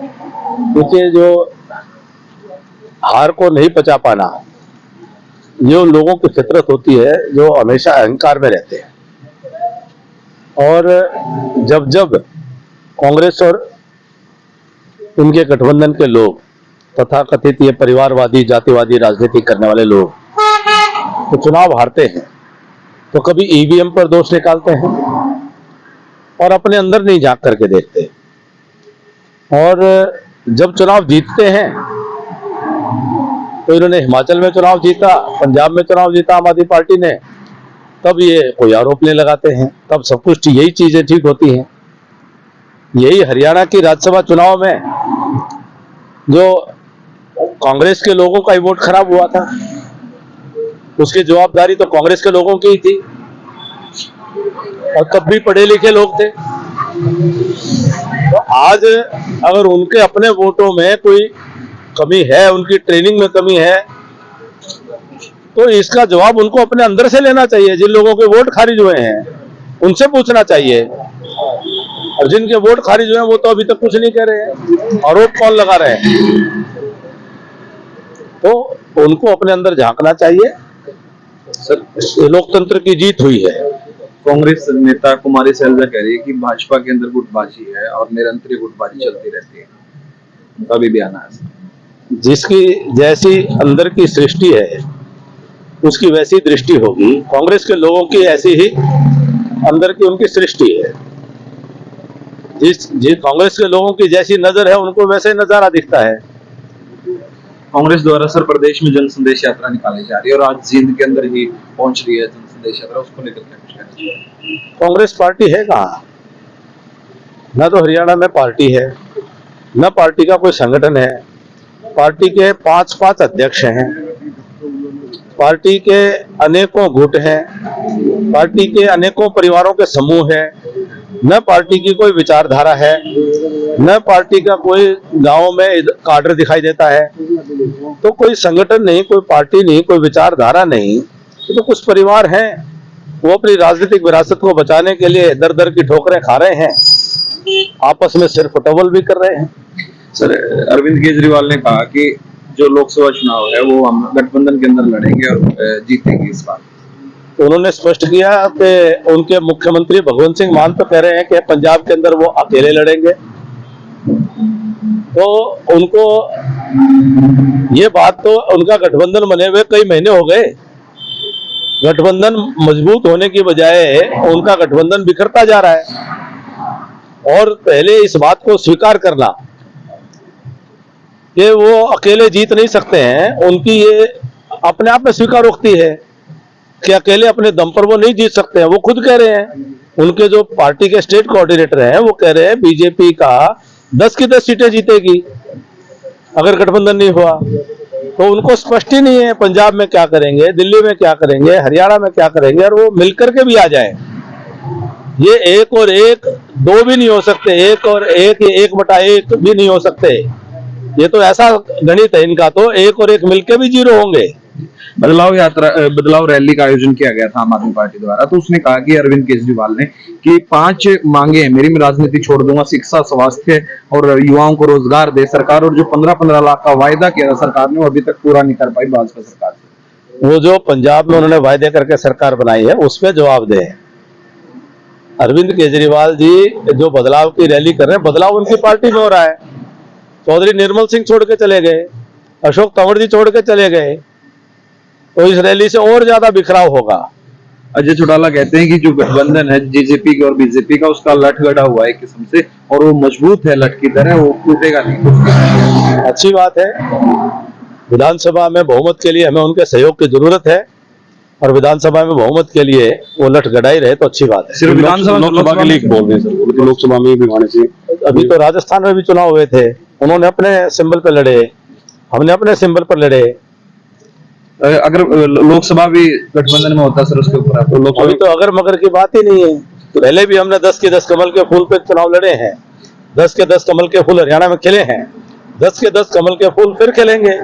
क्योंकि जो हार को नहीं पचा पाना, ये उन लोगों की फितरत होती है जो हमेशा अहंकार में रहते हैं। और जब जब कांग्रेस और उनके गठबंधन के लोग तथा कथित ये परिवारवादी जातिवादी राजनीति करने वाले लोग तो चुनाव हारते हैं तो कभी ईवीएम पर दोष निकालते हैं और अपने अंदर नहीं झांक करके देखते, और जब चुनाव जीतते हैं तो इन्होंने हिमाचल में चुनाव जीता, पंजाब में चुनाव जीता आम आदमी पार्टी ने, तब ये कोई आरोप नहीं लगाते हैं, तब सब कुछ यही चीजें ठीक होती हैं। यही हरियाणा की राज्यसभा चुनाव में जो कांग्रेस के लोगों का ही वोट खराब हुआ था, उसकी जवाबदारी तो कांग्रेस के लोगों की ही थी, और तब भी पढ़े लिखे लोग थे। तो आज अगर उनके अपने वोटों में कोई कमी है, उनकी ट्रेनिंग में कमी है, तो इसका जवाब उनको अपने अंदर से लेना चाहिए। जिन लोगों के वोट खारिज हुए हैं उनसे पूछना चाहिए, और जिनके वोट खारिज हुए हैं वो तो अभी तक कुछ नहीं कह रहे हैं, आरोप कौन लगा रहे हैं। तो उनको अपने अंदर झांकना चाहिए। सर, लोकतंत्र की जीत हुई है। कांग्रेस नेता कुमारी सैलजा कह रही है कि भाजपा के अंदर गुटबाजी है और निरंतर गुटबाजी चलती रहती है, उनका भी बयान है। जिसकी जैसी अंदर की सृष्टि है उसकी वैसी दृष्टि होगी। कांग्रेस के लोगों की ऐसी ही अंदर की उनकी सृष्टि है। जिस कांग्रेस के लोगों की जैसी नजर है उनको वैसे नजारा दिखता है। कांग्रेस द्वारा सर प्रदेश में जन संदेश यात्रा निकाली जा रही है और आज जींद के अंदर ही पहुंच रही है जन संदेश यात्रा, उसको लेकर क्या कुछ कहना चाहिए? कांग्रेस पार्टी है कहाँ? न तो हरियाणा में पार्टी है, न पार्टी का कोई संगठन है। पार्टी के पांच अध्यक्ष हैं, पार्टी के अनेकों गुट हैं, पार्टी के अनेकों परिवारों के समूह हैं। न पार्टी की कोई विचारधारा है, न पार्टी का कोई गांव में काडर दिखाई देता है। तो कोई संगठन नहीं, कोई पार्टी नहीं, कोई विचारधारा नहीं, तो कुछ परिवार हैं, वो अपनी राजनीतिक विरासत को बचाने के लिए दर दर की ठोकरें खा रहे हैं, आपस में सिर फुटबॉल भी कर रहे हैं। सर, अरविंद केजरीवाल ने कहा कि जो लोकसभा चुनाव है वो हम गठबंधन के अंदर लड़ेंगे और जीतेंगे इस बार। तो उन्होंने स्पष्ट किया कि उनके मुख्यमंत्री भगवंत सिंह मान तो कह रहे हैं कि पंजाब के अंदर वो अकेले लड़ेंगे। तो उनको ये बात, तो उनका गठबंधन बने हुए कई महीने हो गए, गठबंधन मजबूत होने की बजाय उनका गठबंधन बिखरता जा रहा है। और पहले इस बात को स्वीकार करना कि वो अकेले जीत नहीं सकते हैं, उनकी ये अपने आप में स्वीकारोक्ति है कि अकेले अपने दम पर वो नहीं जीत सकते हैं। वो खुद कह रहे हैं, उनके जो पार्टी के स्टेट कोऑर्डिनेटर हैं वो कह रहे हैं बीजेपी का 10 की 10 सीटें जीतेगी अगर गठबंधन नहीं हुआ। तो उनको स्पष्ट ही नहीं है पंजाब में क्या करेंगे, दिल्ली में क्या करेंगे, हरियाणा में क्या करेंगे, और वो मिलकर के भी आ जाए। ये 1 और 1 2 भी नहीं हो सकते, 1 और 1 बटा 1 भी नहीं हो सकते। ये तो ऐसा गणित है इनका, तो 1 और 1 मिलकर भी 0 होंगे। बदलाव रैली का आयोजन किया गया था आम आदमी पार्टी द्वारा, तो उसने कहा कि अरविंद केजरीवाल ने कि 5 मांगे हैं मेरी, मैं राजनीति छोड़ दूंगा, शिक्षा, स्वास्थ्य और युवाओं को रोजगार दे सरकार, और जो 15-15 लाख का वायदा किया था सरकार ने वो अभी तक पूरा नहीं कर पाई भाजपा सरकार। वो जो पंजाब में उन्होंने वायदे करके सरकार बनाई है उस पर जवाब दे। अरविंद केजरीवाल जी जो बदलाव की रैली कर रहे हैं, बदलाव उनकी पार्टी में हो रहा है। चौधरी निर्मल सिंह छोड़ के चले गए, अशोक तंवर जी छोड़ के चले गए, तो इस रैली से और ज्यादा बिखराव होगा। अजय चौटाला कहते हैं कि जो गठबंधन है जेजेपी का और बीजेपी का, उसका लठ गड़ा हुआ है एक किस्म से, और वो मजबूत है लठ की तरह, वो टूटेगा नहीं। अच्छी बात है, विधानसभा में बहुमत के लिए हमें उनके सहयोग की जरूरत है, और विधानसभा में बहुमत के लिए वो लठ गड़ाई रहे तो अच्छी बात है। सिर्फ लोकसभा के लिए बोल रहे हैं सर, लोकसभा में भी होने चाहिए। अभी तो राजस्थान में भी चुनाव हुए थे, उन्होंने अपने सिंबल पर लड़े, हमने अपने सिंबल पर लड़े। अगर लोकसभा भी गठबंधन में होता सर उसके ऊपर, तो अभी तो अगर मगर की बात ही नहीं है। तो पहले भी हमने 10 के 10 कमल के फूल पे चुनाव लड़े हैं, 10 के 10 कमल के फूल हरियाणा में खिले हैं, 10 के 10 कमल के फूल फिर खिलेंगे।